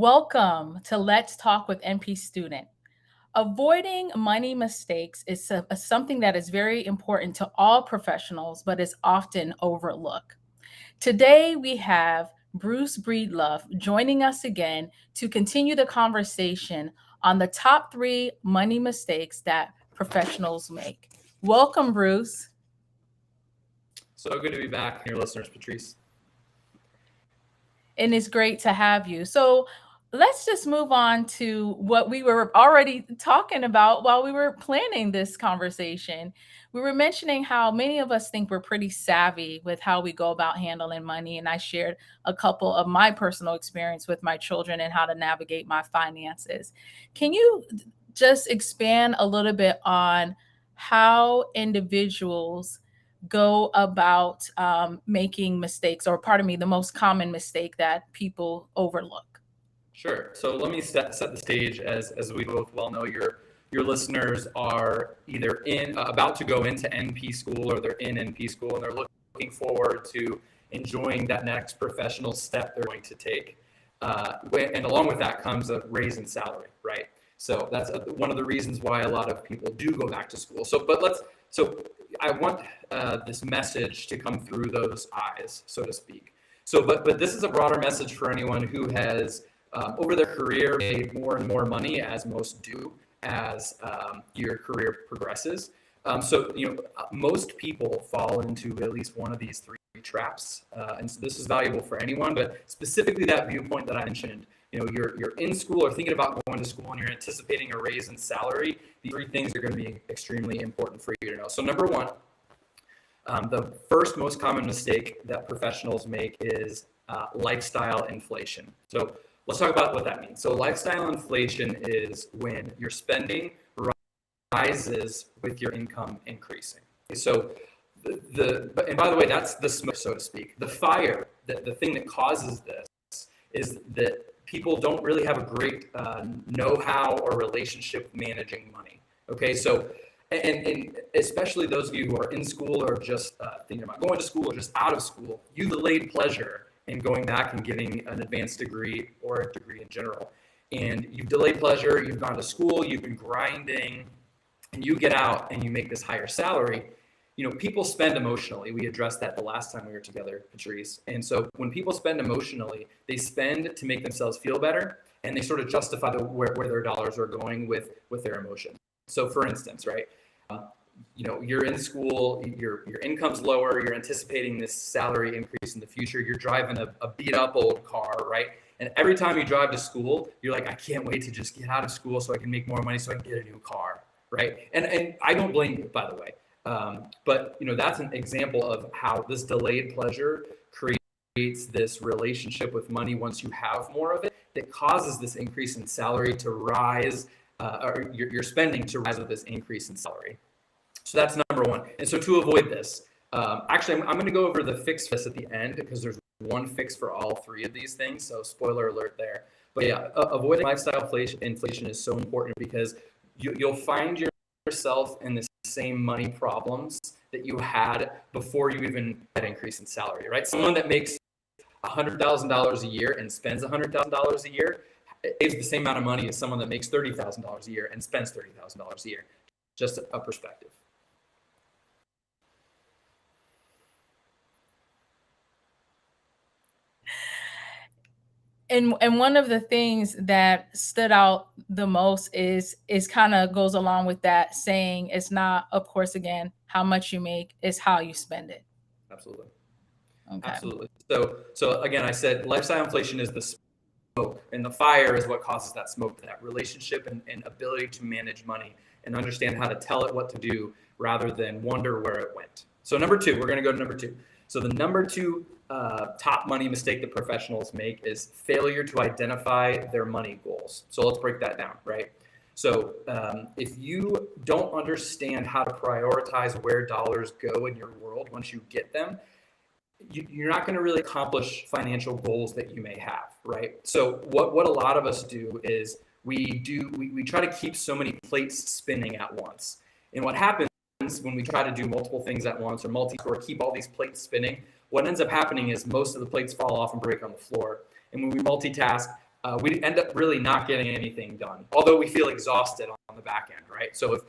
Welcome to Let's Talk with NP Student. Avoiding money mistakes is something that is very important to all professionals, but is often overlooked. Today, we have Bruce Breedlove joining us again to continue the conversation on the top three money mistakes that professionals make. Welcome, Bruce. So good to be back, your listeners, Patrice. And it's great to have you. So let's just move on to what we were already talking about while we were planning this conversation. We were mentioning how many of us think we're pretty savvy with how we go about handling money. And I shared a couple of my personal experience with my children and how to navigate my finances. Can you just expand a little bit on how individuals go about making mistakes, or pardon me, the most common mistake that people overlook? Sure. So let me set the stage. As we both well know, your listeners are either about to go into NP school, or they're in NP school and they're looking forward to enjoying that next professional step they're going to take. And along with that comes a raise in salary, right? So that's one of the reasons why a lot of people do go back to school. So I want this message to come through those eyes, so to speak. So, but this is a broader message for anyone who has over their career made more and more money, as most do, as your career progresses. Most people fall into at least one of these three traps, and so this is valuable for anyone. But specifically, that viewpoint that I mentioned. You're in school or thinking about going to school and you're anticipating a raise in salary. These three things are going to be extremely important for you to know. So number one, the first most common mistake that professionals make is lifestyle inflation. So let's talk about what that means. So lifestyle inflation is when your spending rises with your income increasing. So and by the way, that's the smoke, so to speak. The fire, the thing that causes this is that people don't really have a great know-how or relationship managing money. Okay, so and especially those of you who are in school or just thinking about going to school or just out of school, you delayed pleasure in going back and getting an advanced degree or a degree in general. And you've delayed pleasure, you've gone to school, you've been grinding, and you get out and you make this higher salary. People spend emotionally. We addressed that the last time we were together, Patrice. And so when people spend emotionally, they spend to make themselves feel better, and they sort of justify where their dollars are going with their emotion. So for instance, right, you're in school, your income's lower, you're anticipating this salary increase in the future, you're driving a beat up old car, right? And every time you drive to school, you're like, I can't wait to just get out of school so I can make more money so I can get a new car, right? And I don't blame you, by the way. But that's an example of how this delayed pleasure creates this relationship with money once you have more of it that causes this increase in salary to rise, or your spending to rise with this increase in salary. So that's number one. And so to avoid this, actually, I'm going to go over the fix at the end because there's one fix for all three of these things. So spoiler alert there. But yeah, avoiding lifestyle inflation is so important because you'll find yourself in the same money problems that you had before you even had an increase in salary, right? Someone that makes $100,000 a year and spends $100,000 a year saves the same amount of money as someone that makes $30,000 a year and spends $30,000 a year. Just a perspective. And one of the things that stood out the most is kind of goes along with that saying, it's not, of course, again, how much you make, it's how you spend it. Absolutely. Okay. Absolutely. So again, I said lifestyle inflation is the smoke, and the fire is what causes that smoke, that relationship and ability to manage money and understand how to tell it what to do rather than wonder where it went. So number two, we're going to go to number two. So the number two top money mistake that professionals make is failure to identify their money goals. So let's break that down, right? So if you don't understand how to prioritize where dollars go in your world once you get them, you're not going to really accomplish financial goals that you may have, right? So what a lot of us do is we try to keep so many plates spinning at once. And what happens when we try to do multiple things at once or keep all these plates spinning, what ends up happening is most of the plates fall off and break on the floor. And when we multitask, we end up really not getting anything done, although we feel exhausted on the back end, right? So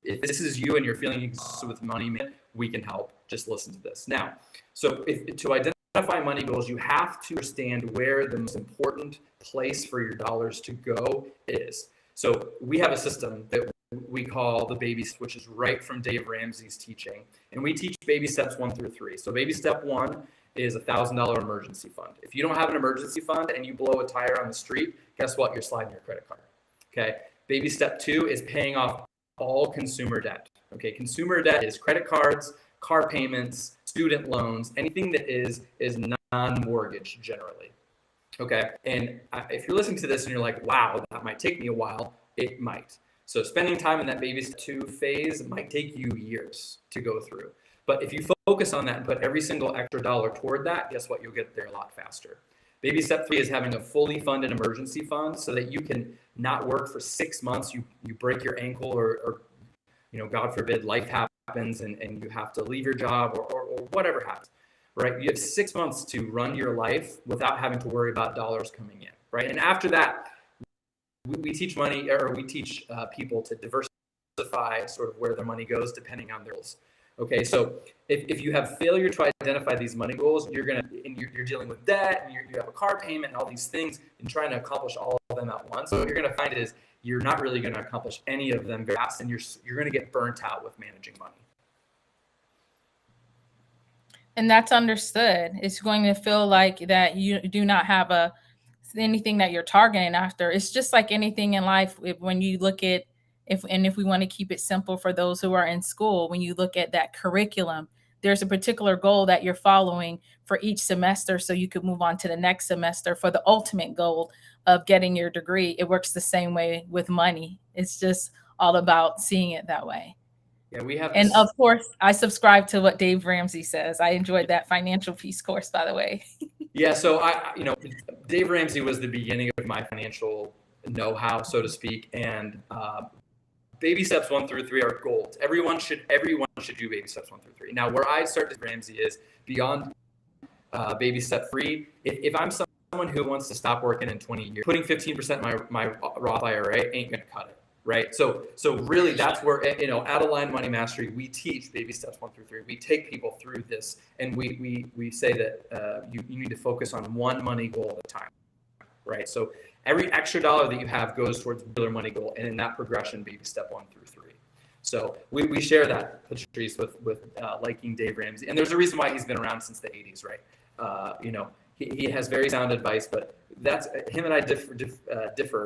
if this is you and you're feeling exhausted with money, we can help. Just listen to this. Now, so to identify money goals, you have to understand where the most important place for your dollars to go is. So we have a system that we call the baby steps, which is right from Dave Ramsey's teaching. And we teach baby steps 1 through 3. So baby step 1 is $1,000 emergency fund. If you don't have an emergency fund and you blow a tire on the street, guess what? You're sliding your credit card. Okay. Baby step 2 is paying off all consumer debt. Okay. Consumer debt is credit cards, car payments, student loans, anything that is non-mortgage generally. Okay. And if you're listening to this and you're like, wow, that might take me a while, it might. So spending time in that baby step 2 phase might take you years to go through. But if you focus on that and put every single extra dollar toward that, guess what? You'll get there a lot faster. Baby step 3 is having a fully funded emergency fund so that you can not work for 6 months. You break your ankle or God forbid, life happens and you have to leave your job or whatever happens, right? You have 6 months to run your life without having to worry about dollars coming in, right? And after that, we teach people to diversify sort of where their money goes depending on their goals. Okay, so if you have failure to identify these money goals, you're dealing with debt and you have a car payment and all these things and trying to accomplish all of them at once. So what you're going to find is you're not really going to accomplish any of them very fast, and you're going to get burnt out with managing money. And that's understood. It's going to feel like that you do not have anything that you're targeting after. It's just like anything in life. When you look at if we want to keep it simple for those who are in school, when you look at that curriculum, there's a particular goal that you're following for each semester so you could move on to the next semester for the ultimate goal of getting your degree. It works the same way with money. It's just all about seeing it that way. Yeah, we have. And of course, I subscribe to what Dave Ramsey says. I enjoyed that financial peace course, by the way. Yeah, so Dave Ramsey was the beginning of my financial know-how, so to speak, and baby steps 1 through 3 are gold. Everyone should do baby steps 1 through 3. Now, where I start with Ramsey is beyond baby step 3. If I'm someone who wants to stop working in 20 years, putting 15% my Roth IRA ain't gonna cut it, right? So really, that's where at Align Money Mastery, we teach baby steps 1 through 3. We take people through this, and we say that you need to focus on one money goal at a time, right? So every extra dollar that you have goes towards the money goal, and in that progression, baby step 1 through 3. So we share that, Patrice, with liking Dave Ramsey, and there's a reason why he's been around since the 80s, right? He has very sound advice, but that's him and I differ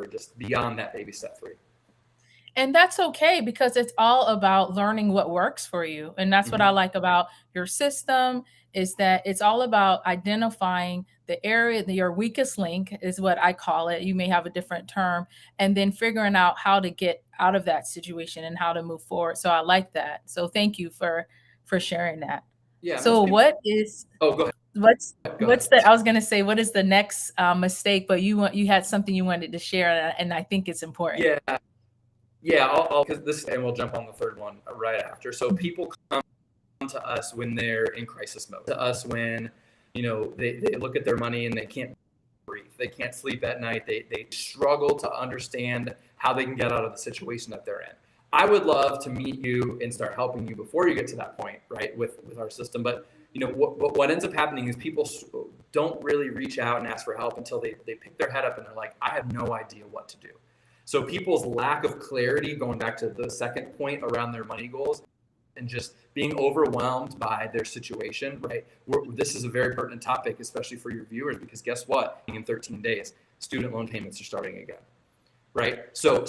just beyond that baby step 3. And that's okay, because it's all about learning what works for you. And that's what I like about your system, is that it's all about identifying the area, your weakest link is what I call it. You may have a different term, and then figuring out how to get out of that situation and how to move forward. So I like that. So thank you for sharing that. Yeah. So what is, oh, go ahead. What's I was going to say, what is the next mistake, but you had something you wanted to share, and I think it's important. Yeah, I'll because this, and we'll jump on the third one right after. So people come to us when they're in crisis mode. To us when, they look at their money and they can't breathe. They can't sleep at night. They struggle to understand how they can get out of the situation that they're in. I would love to meet you and start helping you before you get to that point, right, with our system. But what ends up happening is people don't really reach out and ask for help until they pick their head up and they're like, I have no idea what to do. So people's lack of clarity, going back to the second point around their money goals, and just being overwhelmed by their situation, right? This is a very pertinent topic, especially for your viewers, because guess what? In 13 days, student loan payments are starting again, right? So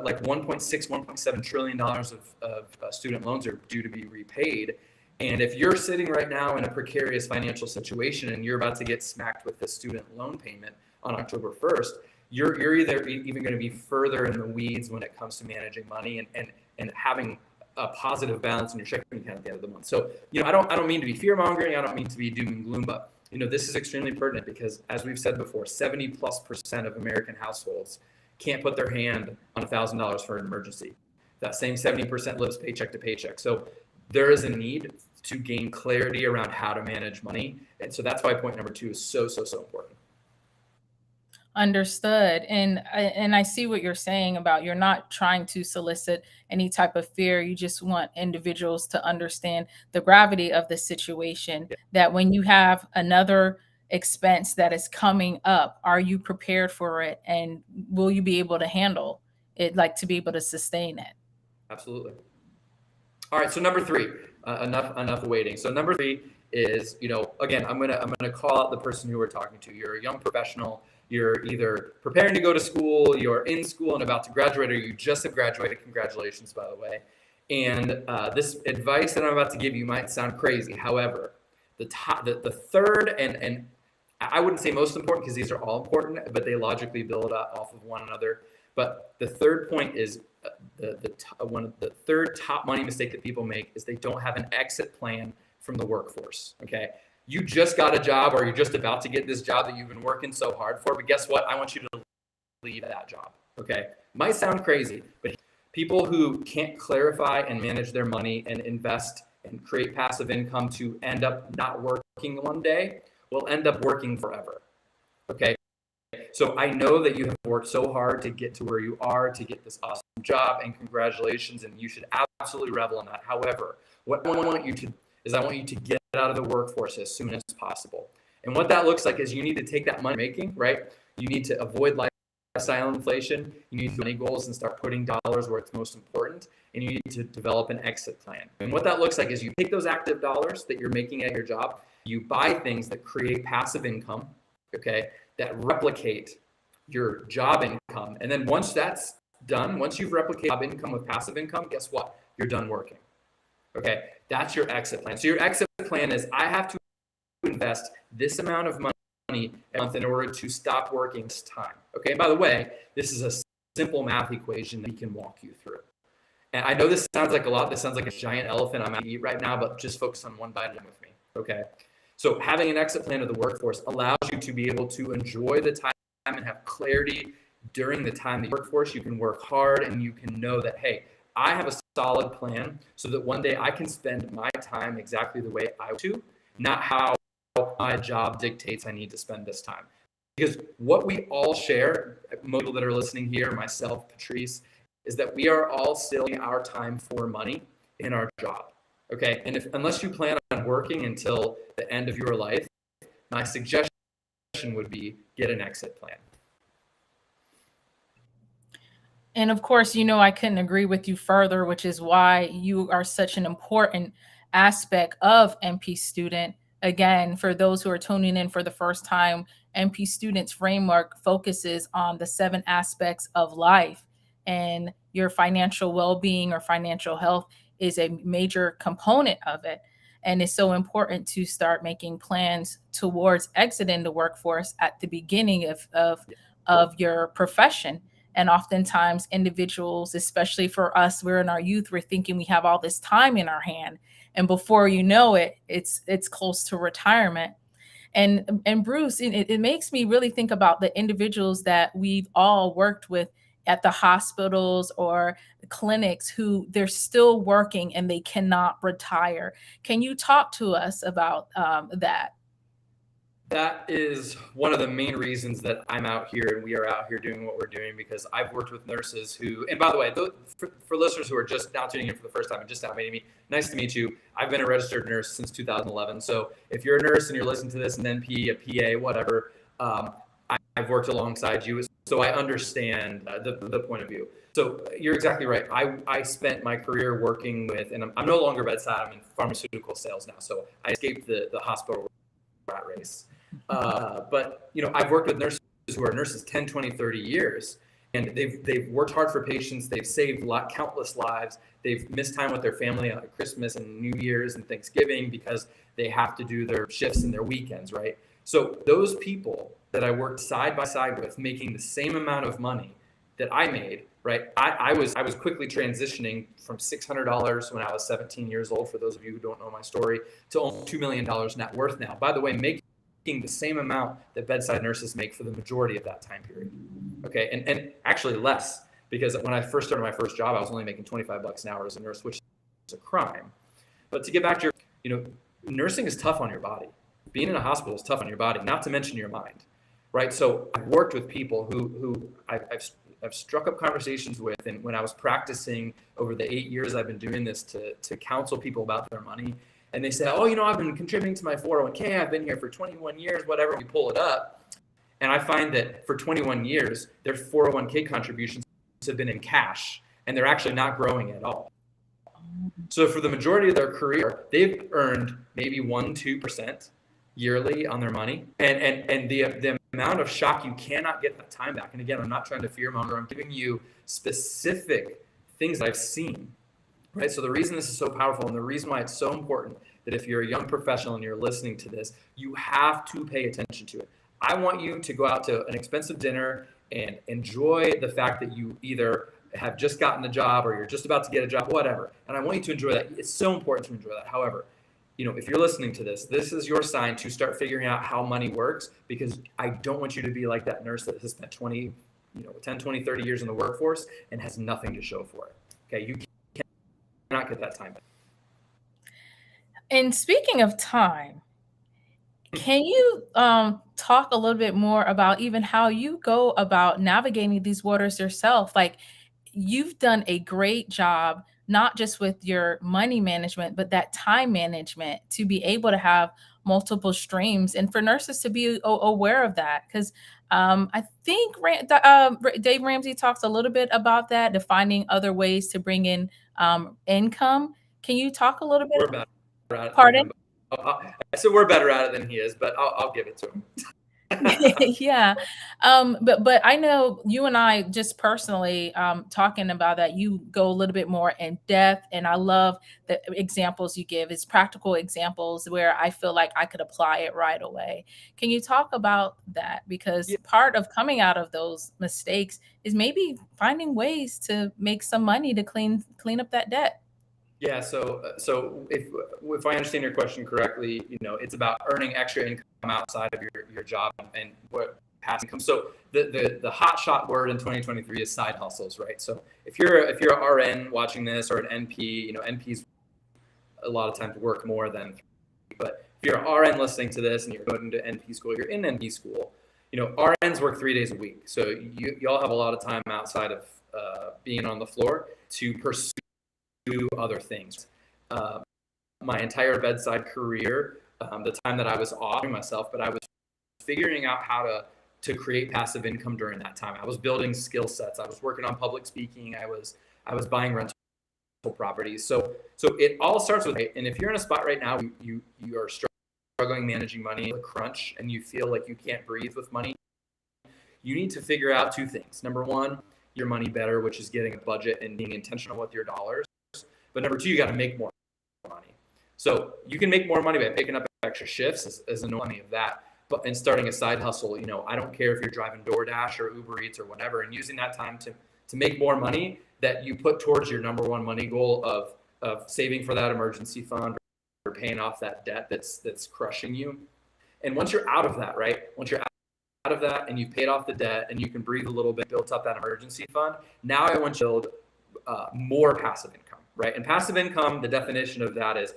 like $1.7 trillion of student loans are due to be repaid. And if you're sitting right now in a precarious financial situation and you're about to get smacked with the student loan payment on October 1st, you're either even going to be further in the weeds when it comes to managing money and having a positive balance in your checking account at the end of the month. So, I don't mean to be fear mongering. I don't mean to be doom and gloom, but this is extremely pertinent because, as we've said before, 70+% of American households can't put their hand on $1,000 for an emergency. That same 70% lives paycheck to paycheck. So there is a need to gain clarity around how to manage money. And so that's why point number 2 is so important. Understood. And I see what you're saying about you're not trying to solicit any type of fear. You just want individuals to understand the gravity of the situation, Yeah, that when you have another expense that is coming up, are you prepared for it, and will you be able to handle it, like to be able to sustain it? absolutely. All right, so number three, enough waiting. So number three is, again, I'm gonna call out the person who we're talking to. You're a young professional. You're either preparing to go to school, you're in school and about to graduate, or you just have graduated. Congratulations, by the way. And this advice that I'm about to give you might sound crazy. However, the third and I wouldn't say most important because these are all important, but they logically build off of one another. But the third point is one of the third top money mistake that people make is they don't have an exit plan from the workforce. Okay, you just got a job, or you're just about to get this job that you've been working so hard for. But guess what? I want you to leave that job. Okay, might sound crazy, but people who can't clarify and manage their money and invest and create passive income to end up not working one day will end up working forever. Okay, so I know that you have worked so hard to get to where you are, to get this awesome job, and congratulations, and you should absolutely revel in that. However, what I want you to is I want you to get out of the workforce as soon as possible. And what that looks like is you need to take that money making, right? You need to avoid lifestyle inflation. You need to do money goals and start putting dollars where it's most important. And you need to develop an exit plan. And what that looks like is you take those active dollars that you're making at your job, you buy things that create passive income, okay, that replicate your job income. And then once that's done, once you've replicated job income with passive income, guess what? You're done working. Okay, that's your exit plan. So your exit plan is I have to invest this amount of money a month in order to stop working this time. Okay, and by the way, this is a simple math equation that we can walk you through. And I know this sounds like a lot. This sounds like a giant elephant I'm going to eat right now, but just focus on one bite with me. Okay. So having an exit plan of the workforce allows you to be able to enjoy the time and have clarity during the time in the workforce. You can work hard and you can know that, hey, I have a solid plan so that one day I can spend my time exactly the way I want to, not how my job dictates I need to spend this time. Because what we all share, most people that are listening here, myself, Patrice, is that we are all stealing our time for money in our job. Okay, and unless you plan on working until the end of your life, my suggestion would be get an exit plan. And of course, I couldn't agree with you further, which is why you are such an important aspect of NP Student. Again, for those who are tuning in for the first time, NP Student's framework focuses on the 7 aspects of life, and your financial well being or financial health is a major component of it. And it's so important to start making plans towards exiting the workforce at the beginning of your profession. And oftentimes individuals, especially for us, we're in our youth, we're thinking we have all this time in our hand, and before you know it, it's close to retirement. And Bruce, it makes me really think about the individuals that we've all worked with at the hospitals or clinics who they're still working and they cannot retire. Can you talk to us about that? That is one of the main reasons that I'm out here and we are out here doing what we're doing, because I've worked with nurses who, and by the way, for listeners who are just now tuning in for the first time and just now meeting me, nice to meet you. I've been a registered nurse since 2011. So if you're a nurse and you're listening to this, an NP, a PA, whatever, I've worked alongside you. So I understand the point of view. So you're exactly right. I spent my career working with, and I'm no longer bedside, I'm in pharmaceutical sales now. So I escaped the hospital rat race. But I've worked with nurses who are nurses 10, 20, 30 years, and they've worked hard for patients. They've saved countless lives. They've missed time with their family on Christmas and New Year's and Thanksgiving because they have to do their shifts and their weekends, right? So those people that I worked side by side with, making the same amount of money that I made, right? I was quickly transitioning from $600 when I was 17 years old, for those of you who don't know my story, to almost $2 million net worth now. By the way, making the same amount that bedside nurses make for the majority of that time period. Okay, and actually less, because when I first started my first job, I was only making $25 an hour as a nurse, which is a crime. But to get back to nursing is tough on your body. Being in a hospital is tough on your body, not to mention your mind. right? So I've worked with people who I've struck up conversations with, and when I was practicing over the 8 years I've been doing this to counsel people about their money, and they say, oh, I've been contributing to my 401k, I've been here for 21 years, whatever. You pull it up, and I find that for 21 years, their 401k contributions have been in cash, and they're actually not growing at all. So for the majority of their career, they've earned maybe 1-2% yearly on their money, and the amount of shock, you cannot get that time back. And again, I'm not trying to fearmonger. I'm giving you specific things that I've seen, right? So the reason this is so powerful, and the reason why it's so important, that if you're a young professional and you're listening to this, you have to pay attention to it. I want you to go out to an expensive dinner and enjoy the fact that you either have just gotten a job or you're just about to get a job, whatever. And I want you to enjoy that. It's so important to enjoy that. However, if you're listening to this, this is your sign to start figuring out how money works, because I don't want you to be like that nurse that has spent 10, 20, 30 years in the workforce and has nothing to show for it. Okay. You cannot get that time back. And speaking of time, can you talk a little bit more about even how you go about navigating these waters yourself? Like, you've done a great job, not just with your money management, but that time management, to be able to have multiple streams, and for nurses to be aware of that. Because I think Dave Ramsey talks a little bit about that, defining other ways to bring in income. Can you talk a little We're bit? better at it than Pardon? him. I said we're better at it than he is, but I'll give it to him. Yeah. But I know you and I just personally talking about that, you go a little bit more in depth, and I love the examples you give. It's practical examples where I feel like I could apply it right away. Can you talk about that? Because Yeah. part of coming out of those mistakes is maybe finding ways to make some money to clean up that debt. Yeah, so if I understand your question correctly, it's about earning extra income outside of your job and what passive income. So the hot shot word in 2023 is side hustles, right? So if you're an RN watching this, or an NP, NPs a lot of times work more than, but if you're an RN listening to this and you're going to NP school, you're in NP school, RNs work 3 days a week. So y'all have a lot of time outside of being on the floor to pursue other things. My entire bedside career, the time that I was off myself, but I was figuring out how to create passive income during that time. I was building skill sets. I was working on public speaking. I was buying rental properties. So it all starts with, and if you're in a spot right now, you are struggling managing money, a crunch, and you feel like you can't breathe with money, you need to figure out two things. Number one, your money better, which is getting a budget and being intentional with your dollars. But number two, you got to make more money. So you can make more money by picking up extra shifts, as no money of that, and starting a side hustle. I don't care if you're driving DoorDash or Uber Eats or whatever, and using that time to make more money that you put towards your number one money goal of saving for that emergency fund or paying off that debt that's crushing you. And once you're out of that, right? Once you're out of that and you've paid off the debt and you can breathe a little bit, built up that emergency fund, now I want you to build more passive income. Right? And passive income, the definition of that is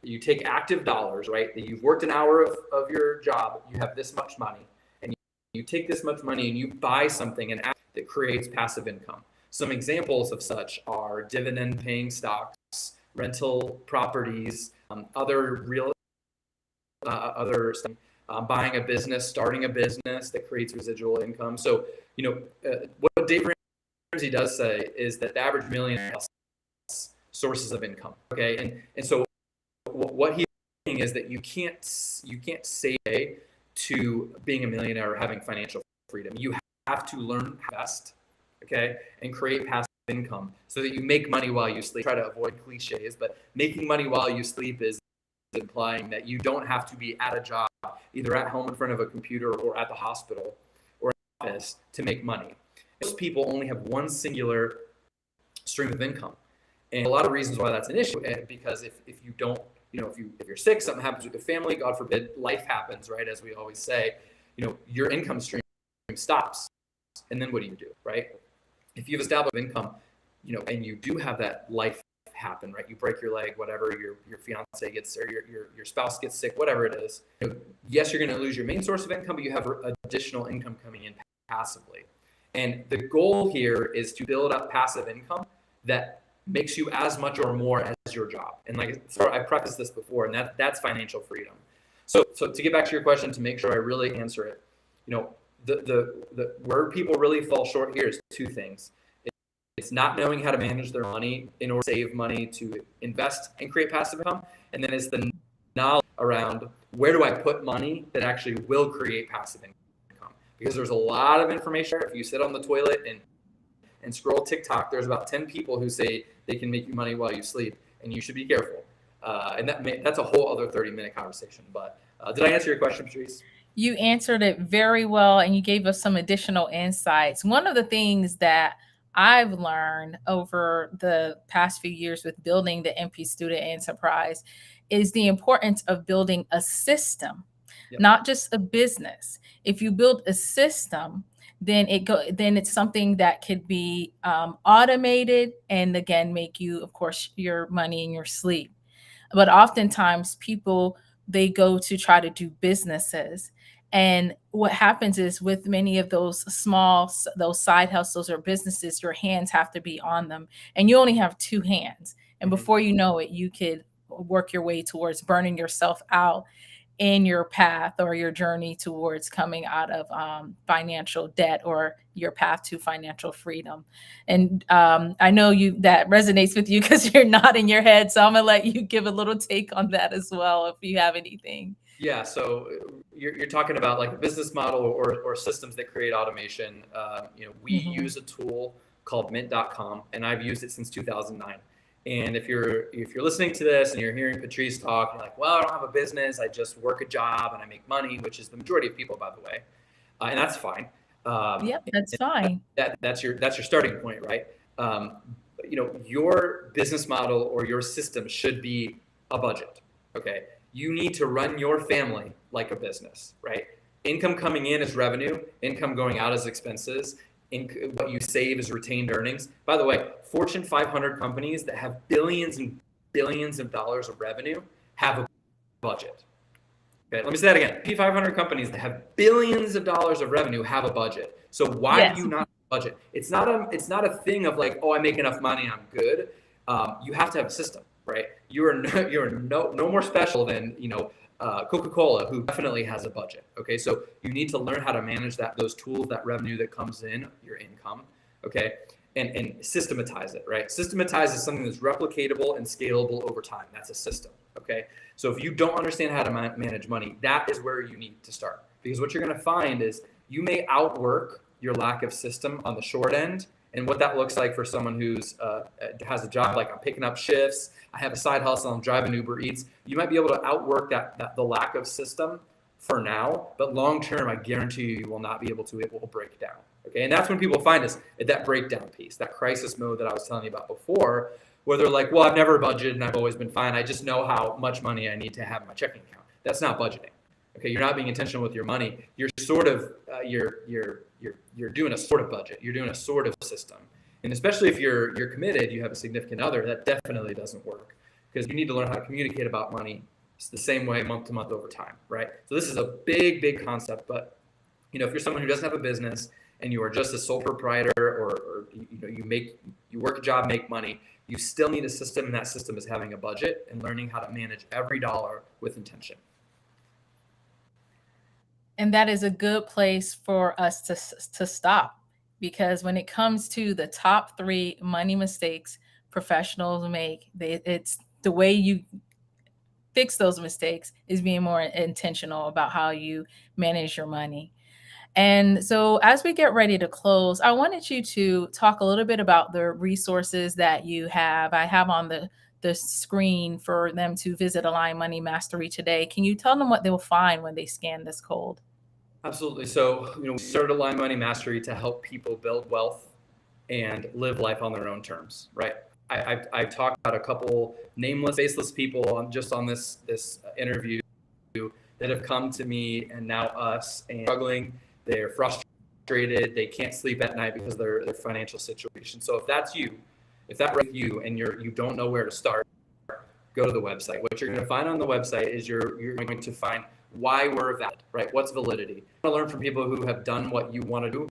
you take active dollars, right? That you've worked an hour of your job, you have this much money, and you take this much money and you buy something and that creates passive income. Some examples of such are dividend paying stocks, rental properties, other stuff, buying a business, starting a business that creates residual income. So, what Dave Ramsey does say is that the average millionaire has sources of income. Okay. And so what he's saying is that you can't say to being a millionaire or having financial freedom. You have to learn to invest, okay, and create passive income so that you make money while you sleep. Try to avoid cliches, but making money while you sleep is implying that you don't have to be at a job, either at home in front of a computer or at the hospital or office, to make money. Most people only have one singular stream of income. And a lot of reasons why that's an issue, because if you don't, if you're sick, something happens with your family, God forbid, life happens, right? As we always say, your income stream stops. And then what do you do, right? If you've established income, and you do have that life happen, right? You break your leg, whatever, your fiance gets, or your spouse gets sick, whatever it is. Yes, you're going to lose your main source of income, but you have additional income coming in passively. And the goal here is to build up passive income that makes you as much or more as your job. And like I prefaced this before, and that's financial freedom. So to get back to your question, to make sure I really answer it, the where people really fall short here is two things. It's not knowing how to manage their money in order to save money to invest and create passive income. And then it's the knowledge around where do I put money that actually will create passive income? Because there's a lot of information. If you sit on the toilet and scroll TikTok, there's about 10 people who say they can make you money while you sleep, and you should be careful. And that's a whole other 30-minute conversation. But did I answer your question, Patrice? You answered it very well, and you gave us some additional insights. One of the things that I've learned over the past few years with building the MP Student Enterprise is the importance of building a system, Yep. not just a business. If you build a system, then it's something that could be automated and again make you, of course, your money in your sleep. But oftentimes people they go to try to do businesses, and what happens is with many of those side hustles or businesses, your hands have to be on them, and you only have two hands. And Mhm. before you know it, you could work your way towards burning yourself out in your path or your journey towards coming out of financial debt or your path to financial freedom. And I know you that resonates with you because you're nodding your head. So I'm gonna let you give a little take on that as well, if you have anything. Yeah, so you're talking about like a business model or systems that create automation. We Mhm. use a tool called mint.com, and I've used it since 2009. And if you're listening to this and you're hearing Patrice talk, you're like, well, I don't have a business. I just work a job and I make money, which is the majority of people, by the way, and that's fine. Yep, that's And fine. that's your starting point, right? Um, your business model or your system should be a budget. Okay, you need to run your family like a business, right? Income coming in is revenue, income going out is expenses, what you save is retained earnings. By the way, Fortune 500 companies that have billions and billions of dollars of revenue have a budget. Okay, let me say that again. P500 companies that have billions of dollars of revenue have a budget. So why do Yes. you not budget? It's not a thing of like, oh, I make enough money, I'm good. You have to have a system, right? You're no more special than Coca-Cola, who definitely has a budget. Okay, so you need to learn how to manage those tools, that revenue that comes in, your income. Okay, and systematize it, right? Systematize is something that's replicatable and scalable over time. That's a system. Okay, so if you don't understand how to manage money, that is where you need to start, because what you're going to find is you may outwork your lack of system on the short end. And what that looks like for someone who's has a job, like I'm picking up shifts, I have a side hustle, I'm driving Uber Eats, you might be able to outwork the lack of system for now, but long term, I guarantee you will not be able to. It will break down. Okay, and that's when people find us at that breakdown piece, that crisis mode that I was telling you about before, where they're like, well, I've never budgeted and I've always been fine. I just know how much money I need to have in my checking account. That's not budgeting. Okay, you're not being intentional with your money. You're sort of you're doing a sort of budget. You're doing a sort of system. And especially if you're committed, you have a significant other, that definitely doesn't work, because you need to learn how to communicate about money. It's the same way month to month over time, right? So this is a big concept. But if you're someone who doesn't have a business and you are just a sole proprietor, or you work a job, make money, you still need a system, and that system is having a budget and learning how to manage every dollar with intention. And that is a good place for us to stop, because when it comes to the top three money mistakes professionals make, it's the way you fix those mistakes is being more intentional about how you manage your money. And so, as we get ready to close, I wanted you to talk a little bit about the resources that you have. I have on the screen for them to visit Align Money Mastery today. Can you tell them what they'll find when they scan this code? Absolutely. So, we started Align Money Mastery to help people build wealth and live life on their own terms, right? I've talked about a couple nameless, faceless people on this interview that have come to me and now us and struggling. They're frustrated. They can't sleep at night because of their financial situation. So if that's you, If that resonates with you and you don't know where to start, go to the website. What you're going to find on the website is you're going to find why we're valid, right? What's validity? You want to learn from people who have done what you want to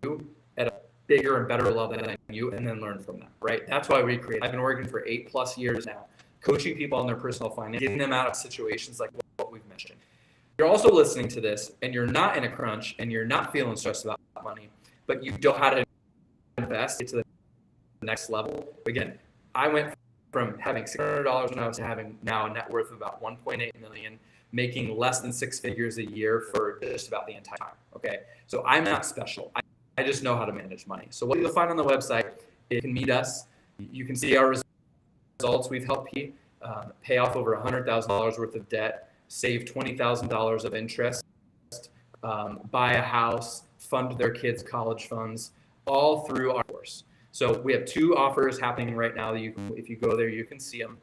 do at a bigger and better level than you, and then learn from them, right? That's why we create. I've been working for 8+ years now, coaching people on their personal finance, getting them out of situations like what we've mentioned. You're also listening to this and you're not in a crunch and you're not feeling stressed about money, but you don't know how to invest to the next level. Again, I went from having $600 when I was having now a net worth of about 1.8 million, making less than 6 figures a year for just about the entire time. Okay, so I'm not special. I just know how to manage money. So what you'll find on the website, you can meet us. You can see our results. We've helped people pay off over $100,000 worth of debt, save $20,000 of interest, buy a house, fund their kids' college funds, all through our course. So we have 2 offers happening right now. If you go there, you can see them.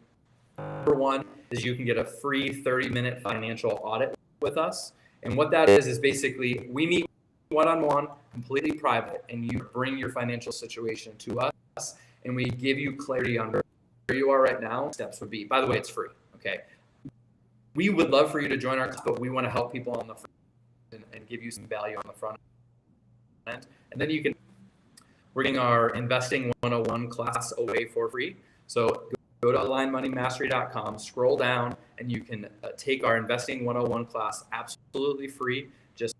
Number one is you can get a free 30-minute financial audit with us. And what that is basically we meet one-on-one, completely private, and you bring your financial situation to us, and we give you clarity on where you are right now. Steps would be, by the way, it's free. Okay. We would love for you to join our class, but we want to help people on the front end and give you some value on the front end. And then we're getting our Investing 101 class away for free. So go to alignmoneymastery.com, scroll down, and you can take our Investing 101 class absolutely free. Just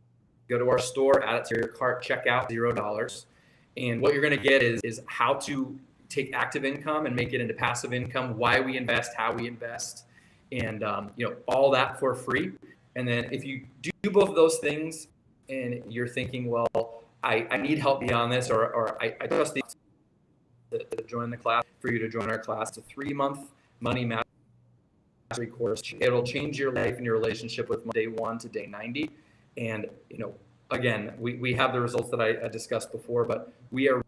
go to our store, add it to your cart, check out, $0. And what you're going to get is how to take active income and make it into passive income, why we invest, how we invest, and all that for free. And then if you do both of those things and you're thinking, well, I need help beyond this, or I just need to join the class, for you to join our class. It's a 3-month money mastery course. It'll change your life and your relationship with day 1 to day 90. And again, we have the results that I discussed before, but we are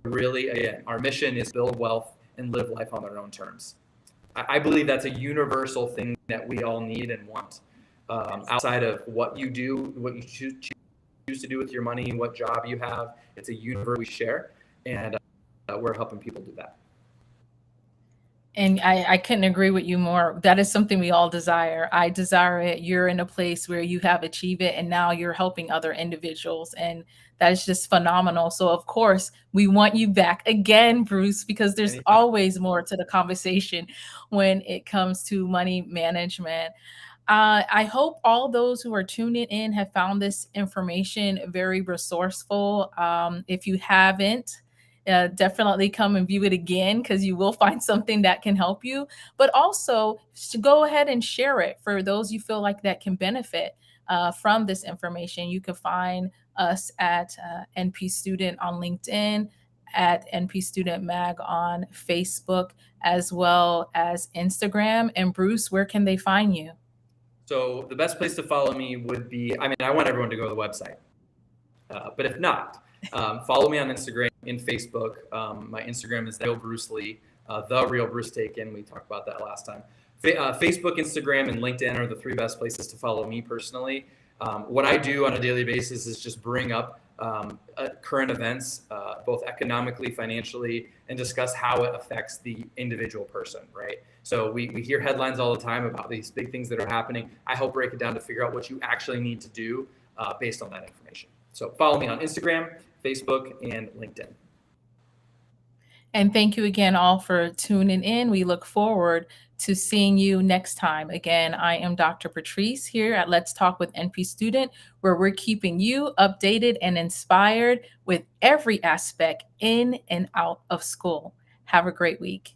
really, again, our mission is build wealth and live life on their own terms. I believe that's a universal thing that we all need and want. Outside of what you do, what you choose to do with your money, what job you have, it's a universe we share, and we're helping people do that. And I couldn't agree with you more. That is something we all desire. I desire it. You're in a place where you have achieved it, and now you're helping other individuals. And that is just phenomenal. So, of course, we want you back again, Bruce, because there's Anytime. always more to the conversation when it comes to money management. I hope all those who are tuning in have found this information very resourceful. If you haven't, definitely come and view it again, because you will find something that can help you. But also go ahead and share it for those you feel like that can benefit from this information. You can find us at NP Student on LinkedIn, at NP Student Mag on Facebook, as well as Instagram. And Bruce, where can they find you? So the best place to follow me would be, I want everyone to go to the website. But if not, follow me on Instagram and Facebook. My Instagram is The Real Bruce Lee, The Real Bruce Taken. We talked about that last time. Facebook, Instagram, and LinkedIn are the 3 best places to follow me personally. What I do on a daily basis is just bring up current events, both economically, financially, and discuss how it affects the individual person, right? So we hear headlines all the time about these big things that are happening. I help break it down to figure out what you actually need to do based on that information. So follow me on Instagram, Facebook, and LinkedIn. And thank you again all for tuning in. We look forward to seeing you next time. Again, I am Dr. Patrice here at Let's Talk with NP Student, where we're keeping you updated and inspired with every aspect in and out of school. Have a great week.